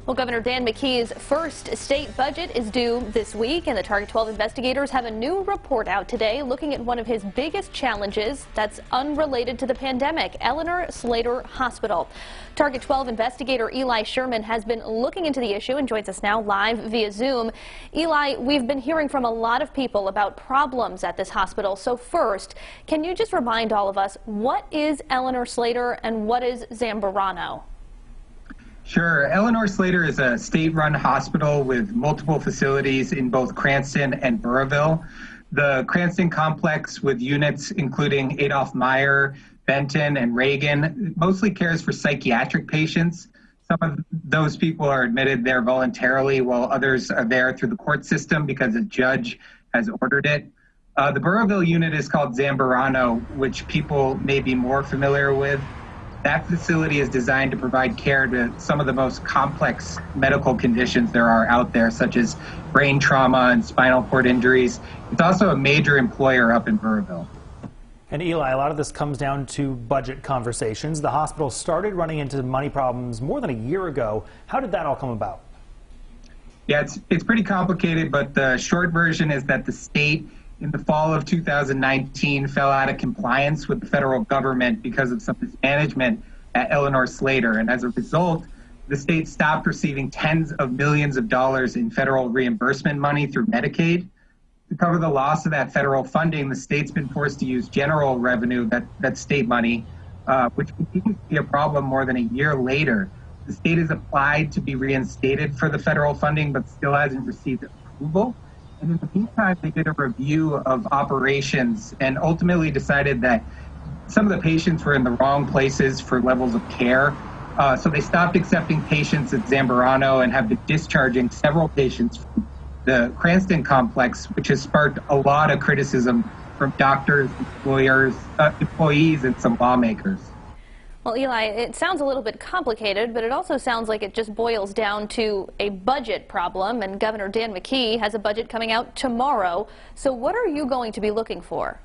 Well, Governor Dan McKee's first state budget is due this week, and the Target 12 investigators have a new report out today looking at one of his biggest challenges that's unrelated to the pandemic, Eleanor Slater Hospital. Target 12 investigator Eli Sherman has been looking into the issue and joins us now live via Zoom. Eli, we've been hearing from a lot of people about problems at this hospital. So first, can you just remind all of us, what is Eleanor Slater and what is Zambarano? Sure. Eleanor Slater is a state-run hospital with multiple facilities in both Cranston and Burrillville. The Cranston complex, with units including Adolph Meyer, Benton, and Reagan, mostly cares for psychiatric patients. Some of those people are admitted there voluntarily, while others are there through the court system because a judge has ordered it. The Burrillville unit is called Zambarano, which people may be more familiar with. That facility is designed to provide care to some of the most complex medical conditions there are out there, such as brain trauma and spinal cord injuries. It's also a major employer up in Burrillville. And Eli, a lot of this comes down to budget conversations. The hospital started running into money problems more than a year ago. How did that all come about? Yeah, it's pretty complicated, but the short version is that the state in the fall of 2019 fell out of compliance with the federal government because of some mismanagement at Eleanor Slater. And as a result, the state stopped receiving tens of millions of dollars in federal reimbursement money through Medicaid. To cover the loss of that federal funding, the state's been forced to use general revenue, that state money, which continues to be a problem more than a year later. The state has applied to be reinstated for the federal funding, but still hasn't received approval. And in the meantime, they did a review of operations and ultimately decided that some of the patients were in the wrong places for levels of care. So they stopped accepting patients at Zambarano and have been discharging several patients from the Cranston complex, which has sparked a lot of criticism from doctors, employees, and some lawmakers. Well, Eli, it sounds a little bit complicated, but it also sounds like it just boils down to a budget problem, and Governor Dan McKee has a budget coming out tomorrow. So what are you going to be looking for?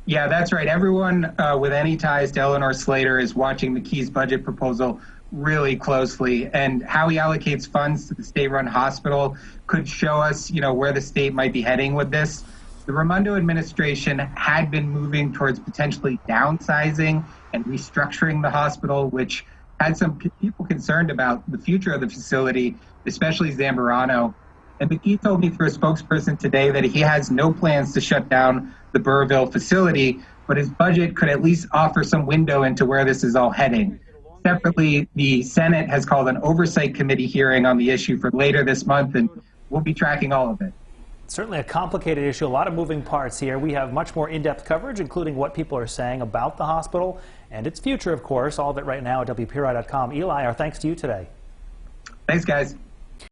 Yeah, that's right. Everyone with any ties to Eleanor Slater is watching McKee's budget proposal really closely, and how he allocates funds to the state-run hospital could show us, where the state might be heading with this. The Raimondo administration had been moving towards potentially downsizing and restructuring the hospital, which had some people concerned about the future of the facility, especially Zambarano. And McKee told me through a spokesperson today that he has no plans to shut down the Burrillville facility, but his budget could at least offer some window into where this is all heading. Separately, the Senate has called an oversight committee hearing on the issue for later this month, and we'll be tracking all of it. Certainly a complicated issue, a lot of moving parts here. We have much more in-depth coverage, including what people are saying about the hospital and its future, of course. All of it right now at WPRI.com. Eli, our thanks to you today. Thanks, guys.